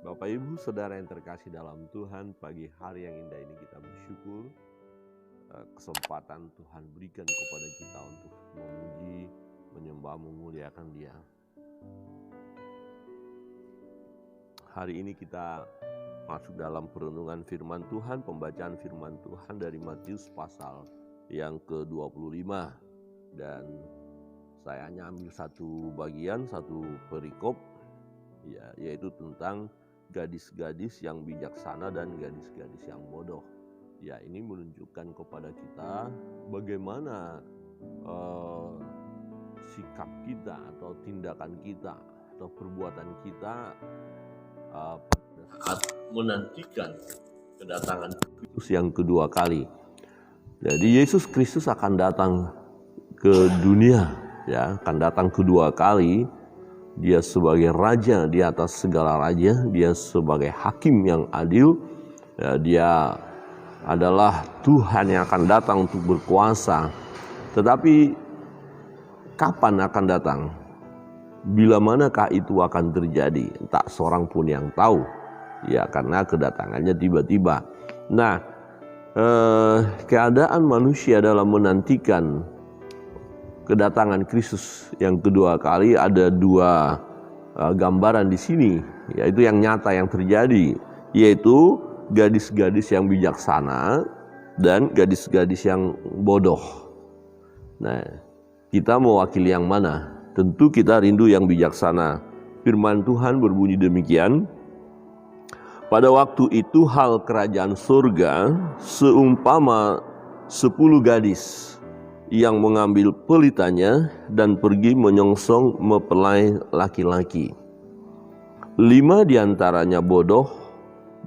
Bapak Ibu Saudara yang terkasih dalam Tuhan, pagi hari yang indah ini kita bersyukur kesempatan Tuhan berikan kepada kita untuk memuji, menyembah, memuliakan Dia. Hari ini kita masuk dalam perenungan firman Tuhan, pembacaan firman Tuhan dari Matius pasal yang ke-25. Dan saya hanya ambil satu bagian, satu perikop, yaitu tentang gadis-gadis yang bijaksana dan gadis-gadis yang bodoh. Ya, ini menunjukkan kepada kita bagaimana sikap kita atau tindakan kita atau perbuatan kita saat menantikan kedatangan Kristus yang kedua kali. Jadi Yesus Kristus akan datang ke dunia, ya, akan datang kedua kali. Dia sebagai raja di atas segala raja, dia sebagai hakim yang adil, ya, dia adalah Tuhan yang akan datang untuk berkuasa. Tetapi kapan akan datang? Bila manakah itu akan terjadi? Tak seorang pun yang tahu, ya, karena kedatangannya tiba-tiba. Nah, keadaan manusia dalam menantikan kedatangan Kristus yang kedua kali ada dua gambaran di sini, yaitu yang nyata yang terjadi, yaitu gadis-gadis yang bijaksana dan gadis-gadis yang bodoh. Nah, kita mewakili yang mana? Tentu kita rindu yang bijaksana. Firman Tuhan berbunyi demikian. Pada waktu itu hal kerajaan surga seumpama 10 gadis yang mengambil pelitanya dan pergi menyongsong mempelai laki-laki. 5 diantaranya bodoh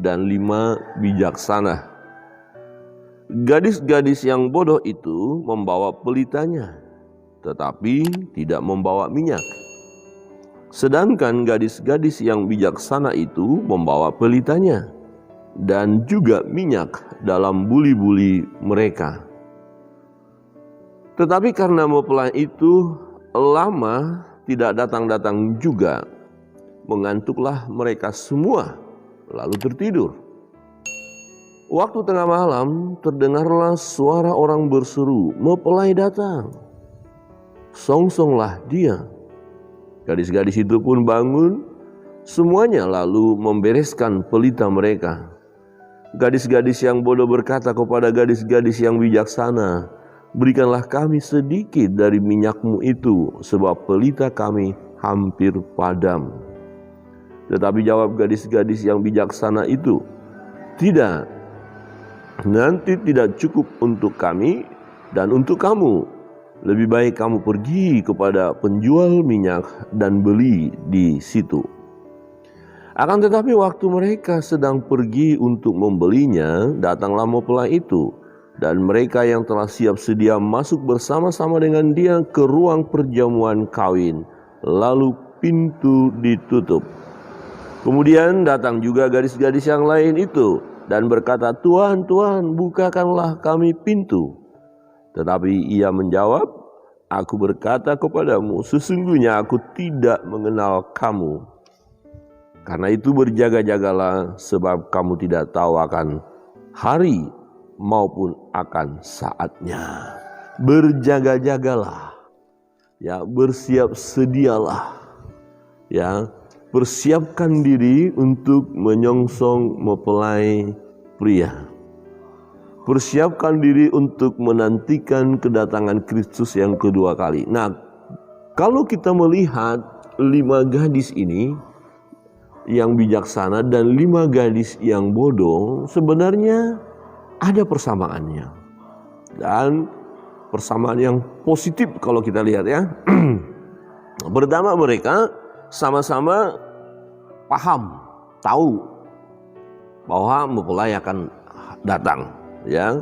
dan 5 bijaksana. Gadis-gadis yang bodoh itu membawa pelitanya, tetapi tidak membawa minyak. Sedangkan gadis-gadis yang bijaksana itu membawa pelitanya dan juga minyak dalam buli-buli mereka. Tetapi karena mempelai itu lama tidak datang-datang juga, mengantuklah mereka semua lalu tertidur. Waktu tengah malam terdengarlah suara orang berseru, "Mempelai datang, songsonglah dia." Gadis-gadis itu pun bangun, semuanya lalu membereskan pelita mereka. Gadis-gadis yang bodoh berkata kepada gadis-gadis yang bijaksana, "Berikanlah kami sedikit dari minyakmu itu, sebab pelita kami hampir padam." Tetapi jawab gadis-gadis yang bijaksana itu, "Tidak, nanti tidak cukup untuk kami dan untuk kamu. Lebih baik kamu pergi kepada penjual minyak dan beli di situ." Akan tetapi waktu mereka sedang pergi untuk membelinya, datanglah mempelai itu, dan mereka yang telah siap sedia masuk bersama-sama dengan dia ke ruang perjamuan kawin. Lalu pintu ditutup. Kemudian datang juga gadis-gadis yang lain itu dan berkata, "Tuan, Tuan, bukakanlah kami pintu." Tetapi ia menjawab, "Aku berkata kepadamu, sesungguhnya aku tidak mengenal kamu. Karena itu berjaga-jagalah, sebab kamu tidak tahu akan hari maupun akan saatnya." Berjaga-jagalah, ya, bersiap sedialah, ya, persiapkan diri untuk menyongsong mempelai pria. Persiapkan diri untuk menantikan kedatangan Kristus yang kedua kali. Nah, kalau kita melihat 5 gadis ini yang bijaksana dan 5 gadis yang bodoh, sebenarnya ada persamaannya. Dan persamaan yang positif kalau kita lihat, ya. Pertama, mereka sama-sama paham, tahu bahwa mempelai akan datang. Ya,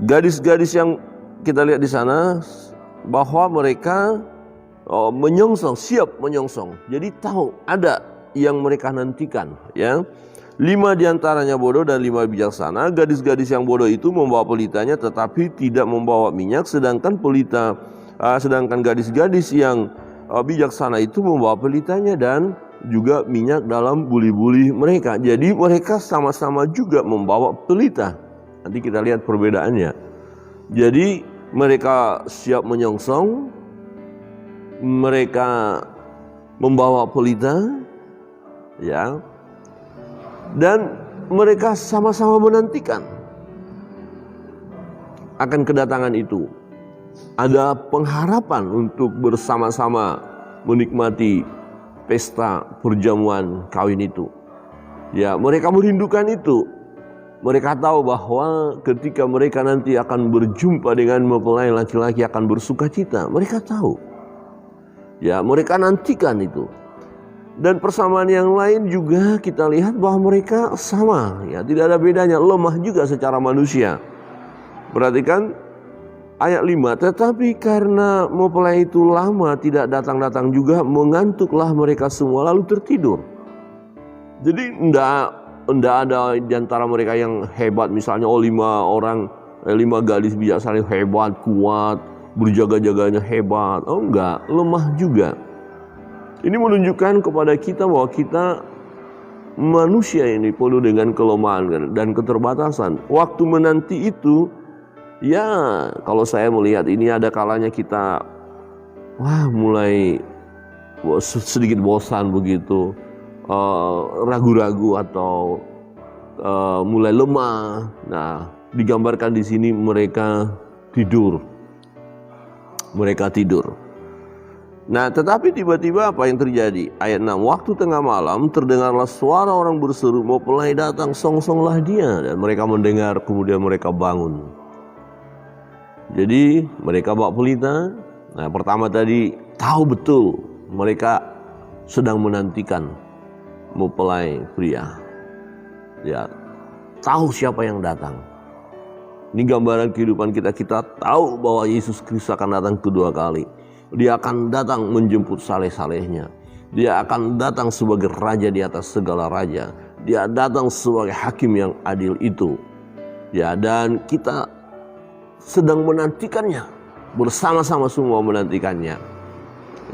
gadis-gadis yang kita lihat di sana bahwa mereka menyongsong, siap menyongsong. Jadi tahu ada yang mereka nantikan. Ya, 5 diantaranya bodoh dan 5 bijaksana. Gadis-gadis yang bodoh itu membawa pelitanya, tetapi tidak membawa minyak. Sedangkan gadis-gadis yang bijaksana itu membawa pelitanya dan juga minyak dalam buli-buli mereka. Jadi mereka sama-sama juga membawa pelita. Nanti kita lihat perbedaannya. Jadi mereka siap menyongsong, mereka membawa pelita, ya, dan mereka sama-sama menantikan akan kedatangan itu. Ada pengharapan untuk bersama-sama menikmati pesta perjamuan kawin itu. Ya, mereka merindukan itu. Mereka tahu bahwa ketika mereka nanti akan berjumpa dengan mempelai laki-laki akan bersuka cita. Mereka tahu. Ya, mereka nantikan itu. Dan persamaan yang lain juga kita lihat bahwa mereka sama. Ya, tidak ada bedanya. Lemah juga secara manusia. Perhatikan ayat 5, tetapi karena mempelai itu lama tidak datang-datang juga, mengantuklah mereka semua lalu tertidur. Jadi enggak ada di antara mereka yang hebat, misalnya 5 gadis bijaksana hebat, kuat, berjaga-jaganya hebat. Oh enggak, lemah juga. Ini menunjukkan kepada kita bahwa kita manusia ini penuh dengan kelemahan dan keterbatasan. Waktu menanti itu, ya, kalau saya melihat ini ada kalanya kita mulai sedikit bosan begitu, ragu-ragu atau mulai lemah. Nah, digambarkan di sini mereka tidur. Mereka tidur. Nah, tetapi tiba-tiba apa yang terjadi? Ayat 6, waktu tengah malam terdengarlah suara orang berseru, mempelai datang, songsonglah dia. Dan mereka mendengar, kemudian mereka bangun. Jadi mereka bawa pelita. Nah, pertama tadi tahu betul mereka sedang menantikan mempelai pria. Ya, tahu siapa yang datang. Ini gambaran kehidupan kita. Kita tahu bahwa Yesus Kristus akan datang kedua kali. Dia akan datang menjemput saleh-salehnya. Dia akan datang sebagai raja di atas segala raja. Dia datang sebagai hakim yang adil itu. Ya, dan kita sedang menantikannya, bersama-sama semua menantikannya.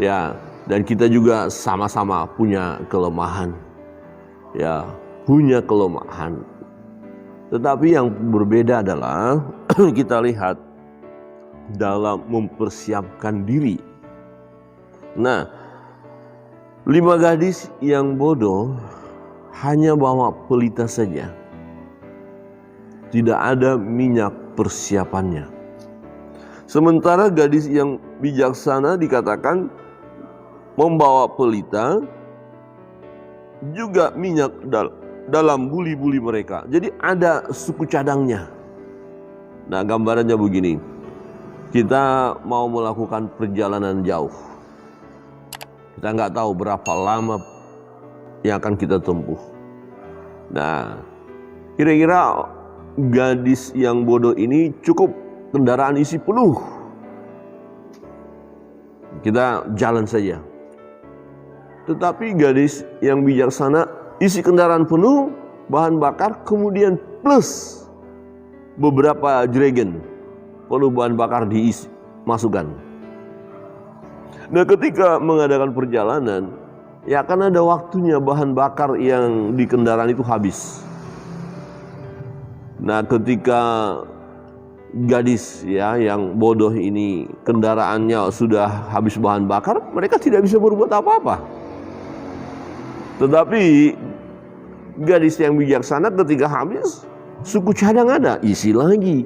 Ya, dan kita juga sama-sama punya kelemahan. Ya, punya kelemahan. Tetapi yang berbeda adalah kita lihat dalam mempersiapkan diri. Nah, 5 gadis yang bodoh hanya bawa pelita saja. Tidak ada minyak persiapannya. Sementara gadis yang bijaksana dikatakan membawa pelita, juga minyak dalam buli-buli mereka. Jadi ada suku cadangnya. Nah, gambarannya begini. Kita mau melakukan perjalanan jauh. Kita nggak tahu berapa lama yang akan kita tempuh. Nah, kira-kira gadis yang bodoh ini cukup kendaraan isi penuh. Kita jalan saja. Tetapi gadis yang bijaksana isi kendaraan penuh, bahan bakar, kemudian plus beberapa jerigen penuh bahan bakar diisi, masukkan. Nah, ketika mengadakan perjalanan, ya akan ada waktunya bahan bakar yang di kendaraan itu habis. Nah, ketika gadis ya yang bodoh ini kendaraannya sudah habis bahan bakar, mereka tidak bisa berbuat apa-apa. Tetapi gadis yang bijaksana ketika habis, suku cadang ada, isi lagi,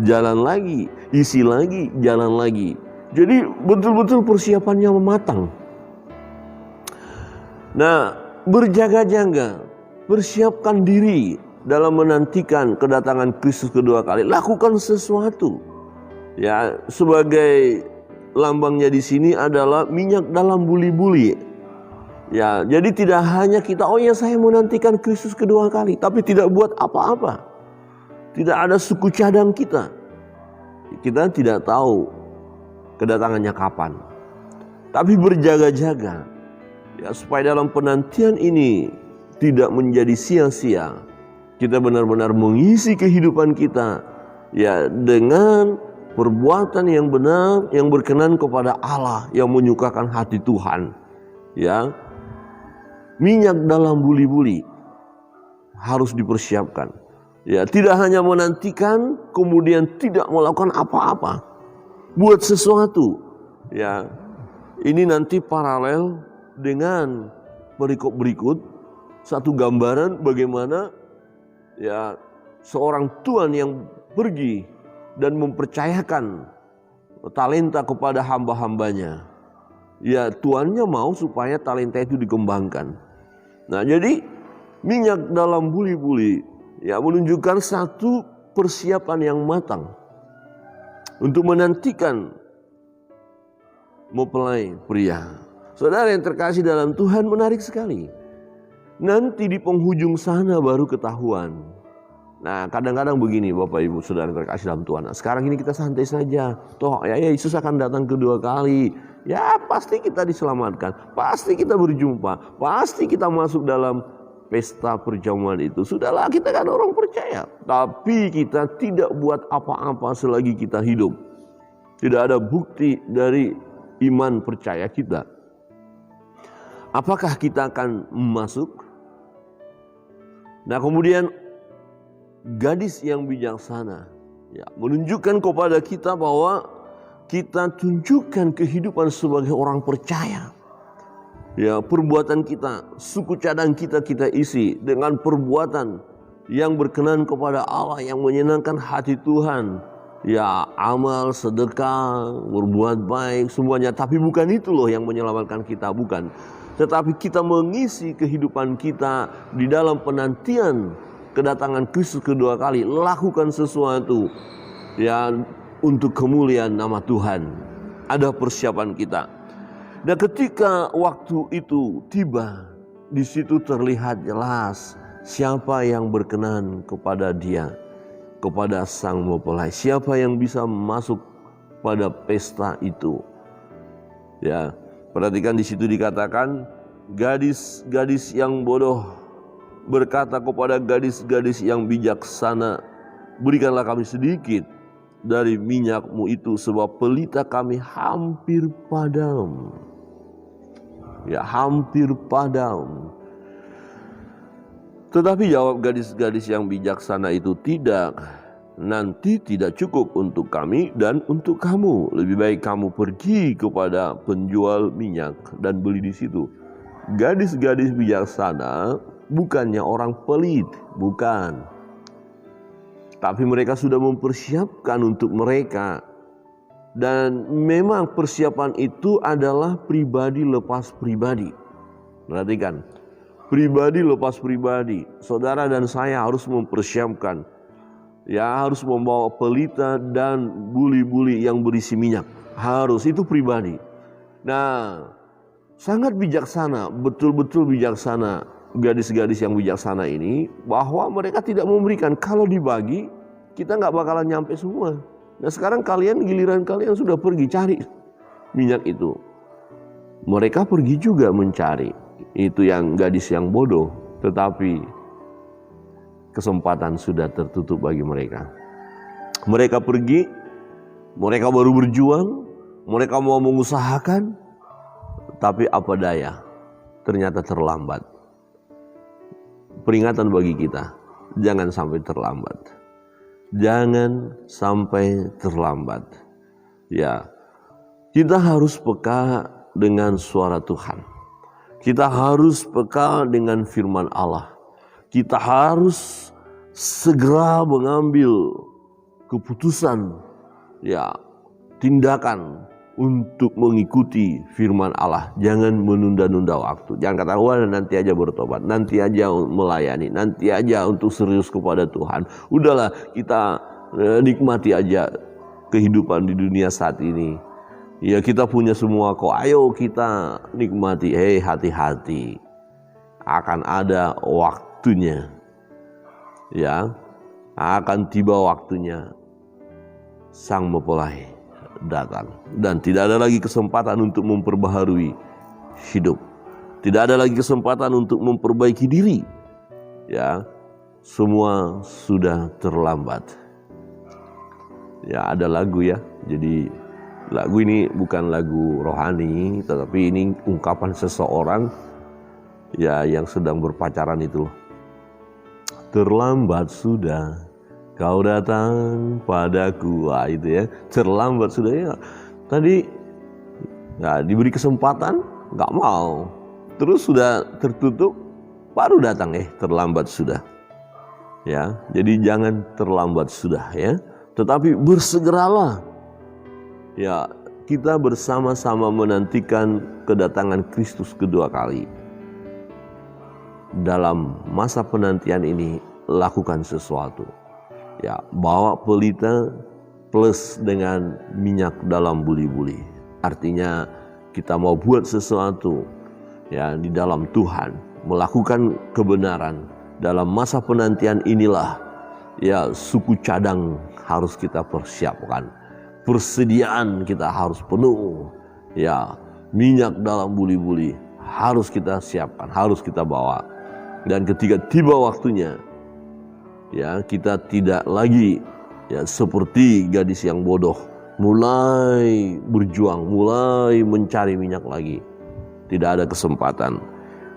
jalan lagi, isi lagi, jalan lagi. Jadi betul-betul persiapannya matang. Nah, berjaga-jaga, persiapkan diri dalam menantikan kedatangan Kristus kedua kali. Lakukan sesuatu. Ya, sebagai lambangnya di sini adalah minyak dalam buli-buli. Ya, jadi tidak hanya kita, oh ya saya menantikan Kristus kedua kali, tapi tidak buat apa-apa. Tidak ada suku cadang kita. Kita tidak tahu kedatangannya kapan. Tapi berjaga-jaga. Ya, supaya dalam penantian ini tidak menjadi sia-sia. Kita benar-benar mengisi kehidupan kita ya dengan perbuatan yang benar, yang berkenan kepada Allah, yang menyukakan hati Tuhan. Ya. minyak dalam buli-buli harus dipersiapkan. Ya, tidak hanya menantikan kemudian tidak melakukan apa-apa, buat sesuatu. Ya, ini nanti paralel dengan perikop berikut, satu gambaran bagaimana ya seorang tuan yang pergi dan mempercayakan talenta kepada hamba-hambanya. Ya, tuannya mau supaya talenta itu dikembangkan. Nah, jadi minyak dalam buli-buli ya menunjukkan satu persiapan yang matang untuk menantikan mempelai pria. Saudara yang terkasih dalam Tuhan, menarik sekali. Nanti di penghujung sana baru ketahuan. Nah, kadang-kadang begini Bapak Ibu Saudara yang terkasih dalam Tuhan. Nah, sekarang ini kita santai saja. Toh ya Yesus akan datang kedua kali. Ya pasti kita diselamatkan. Pasti kita berjumpa. Pasti kita masuk dalam pesta perjamuan itu. Sudahlah, kita kan orang percaya. Tapi kita tidak buat apa-apa selagi kita hidup. Tidak ada bukti dari iman percaya kita. Apakah kita akan masuk? Nah, kemudian gadis yang bijaksana ya menunjukkan kepada kita bahwa kita tunjukkan kehidupan sebagai orang percaya. Ya, perbuatan kita, suku cadang kita isi dengan perbuatan yang berkenan kepada Allah, yang menyenangkan hati Tuhan. Ya, amal, sedekah, berbuat baik, semuanya. Tapi bukan itu loh yang menyelamatkan kita, bukan. Tetapi kita mengisi kehidupan kita di dalam penantian kedatangan Kristus kedua kali. Lakukan sesuatu ya untuk kemuliaan nama Tuhan. Ada persiapan kita. Dan ketika waktu itu tiba, di situ terlihat jelas siapa yang berkenan kepada Dia, kepada sang mempelai. Siapa yang bisa masuk pada pesta itu. Ya, perhatikan di situ dikatakan gadis-gadis yang bodoh berkata kepada gadis-gadis yang bijaksana, berikanlah kami sedikit dari minyakmu itu, sebab pelita kami hampir padam. Ya, hampir padam. Tetapi jawab gadis-gadis yang bijaksana itu, tidak, nanti tidak cukup untuk kami dan untuk kamu. Lebih baik kamu pergi kepada penjual minyak dan beli di situ. Gadis-gadis bijaksana bukannya orang pelit, bukan. Tapi mereka sudah mempersiapkan untuk mereka. Dan memang persiapan itu adalah pribadi lepas pribadi. Perhatikan, pribadi lepas pribadi. Saudara dan saya harus mempersiapkan. Ya, harus membawa pelita dan buli-buli yang berisi minyak. Harus, itu pribadi. Nah, sangat bijaksana, betul-betul bijaksana gadis-gadis yang bijaksana ini, bahwa mereka tidak memberikan. Kalau dibagi, kita nggak bakalan nyampe semua. Nah, sekarang giliran kalian sudah pergi cari minyak itu. Mereka pergi juga mencari. Itu yang gadis yang bodoh. Tetapi kesempatan sudah tertutup bagi mereka. Mereka pergi, mereka baru berjuang, mereka mau mengusahakan, tapi apa daya, ternyata terlambat. Peringatan bagi kita, jangan sampai terlambat. Jangan sampai terlambat. Ya, kita harus peka dengan suara Tuhan. Kita harus peka dengan firman Allah. Kita harus segera mengambil keputusan, ya, tindakan untuk mengikuti firman Allah. Jangan menunda-nunda waktu. Jangan kata, wah nanti aja bertobat, nanti aja melayani, nanti aja untuk serius kepada Tuhan. Udahlah, kita nikmati aja kehidupan di dunia saat ini. Ya, kita punya semua kok, ayo kita nikmati. Hati-hati, akan ada waktunya. Ya, akan tiba waktunya sang mempelai datang, dan tidak ada lagi kesempatan untuk memperbaharui hidup. Tidak ada lagi kesempatan untuk memperbaiki diri. Ya, semua sudah terlambat. Ya, ada lagu ya. Jadi lagu ini bukan lagu rohani, tetapi ini ungkapan seseorang Ya, yang sedang berpacaran itu. Terlambat sudah kau datang padaku. Wah, itu ya, terlambat sudah ya. Tadi ya diberi kesempatan, nggak mau. Terus sudah tertutup, baru datang, terlambat sudah. Ya, jadi jangan terlambat sudah ya. Tetapi bersegeralah. Ya, kita bersama-sama menantikan kedatangan Kristus kedua kali. Dalam masa penantian ini, lakukan sesuatu. Ya, bawa pelita plus dengan minyak dalam buli-buli. Artinya kita mau buat sesuatu ya di dalam Tuhan, melakukan kebenaran. Dalam masa penantian inilah ya suku cadang harus kita persiapkan. Persediaan kita harus penuh. Ya, minyak dalam buli-buli harus kita siapkan, harus kita bawa. Dan ketika tiba waktunya, ya kita tidak lagi ya seperti gadis yang bodoh, mulai berjuang, mulai mencari minyak lagi. Tidak ada kesempatan.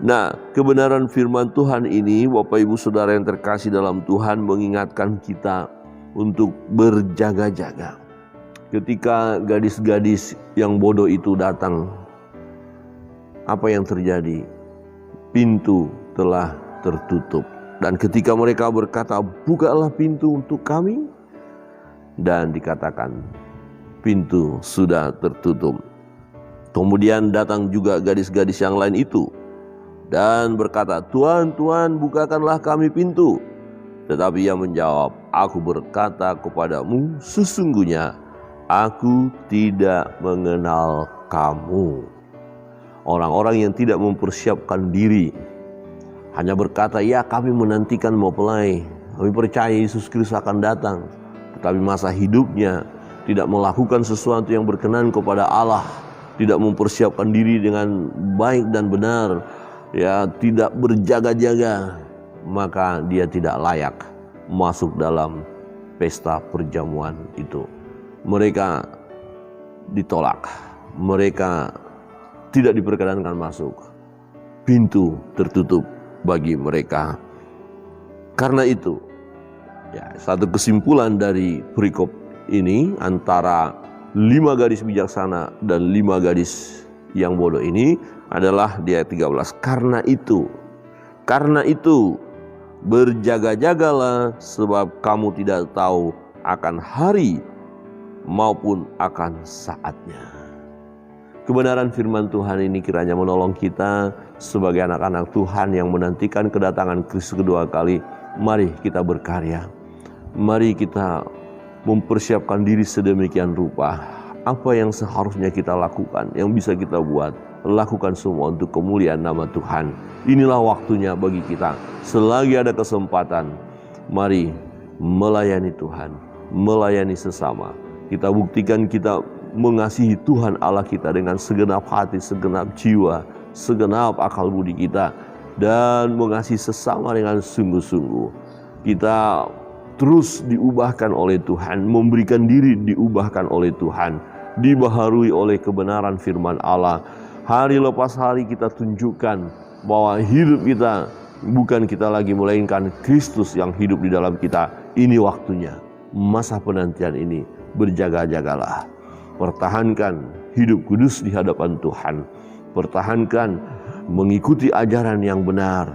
Nah, kebenaran firman Tuhan ini, Bapak Ibu Saudara yang terkasih dalam Tuhan, mengingatkan kita untuk berjaga-jaga. Ketika gadis-gadis yang bodoh itu datang, apa yang terjadi? Pintu telah tertutup. Dan ketika mereka berkata, bukalah pintu untuk kami. Dan dikatakan, pintu sudah tertutup. Kemudian datang juga gadis-gadis yang lain itu. Dan berkata, Tuhan, Tuhan, bukakanlah kami pintu. Tetapi ia menjawab, aku berkata kepadamu, sesungguhnya aku tidak mengenal kamu. Orang-orang yang tidak mempersiapkan diri, hanya berkata, ya kami menantikan mempelai, kami percaya Yesus Kristus akan datang. Tetapi masa hidupnya tidak melakukan sesuatu yang berkenan kepada Allah, tidak mempersiapkan diri dengan baik dan benar, ya tidak berjaga-jaga, maka dia tidak layak masuk dalam pesta perjamuan itu. Mereka ditolak, mereka tidak diperkenankan masuk. Pintu tertutup bagi mereka. Karena itu, ya, satu kesimpulan dari perikop ini antara 5 gadis bijaksana dan 5 gadis yang bodoh ini adalah di ayat 13. Karena itu berjaga-jagalah, sebab kamu tidak tahu akan hari maupun akan saatnya. Kebenaran firman Tuhan ini kiranya menolong kita sebagai anak-anak Tuhan yang menantikan kedatangan Kristus kedua kali. Mari kita berkarya. Mari kita mempersiapkan diri sedemikian rupa. Apa yang seharusnya kita lakukan, yang bisa kita buat, lakukan semua untuk kemuliaan nama Tuhan. Inilah waktunya bagi kita. Selagi ada kesempatan, mari melayani Tuhan, melayani sesama. Kita buktikan kita mengasihi Tuhan Allah kita dengan segenap hati, segenap jiwa, segenap akal budi kita, dan mengasihi sesama dengan sungguh-sungguh. Kita terus diubahkan oleh Tuhan, memberikan diri diubahkan oleh Tuhan, dibaharui oleh kebenaran firman Allah. Hari lepas hari kita tunjukkan bahwa hidup kita bukan kita lagi, melainkan Kristus yang hidup di dalam kita. Ini waktunya, masa penantian ini, berjaga-jagalah. Pertahankan hidup kudus di hadapan Tuhan. Pertahankan mengikuti ajaran yang benar.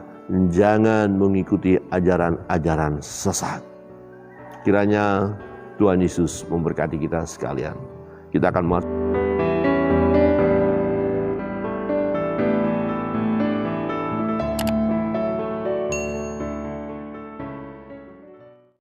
Jangan mengikuti ajaran-ajaran sesat. Kiranya Tuhan Yesus memberkati kita sekalian. Kita akan masuk.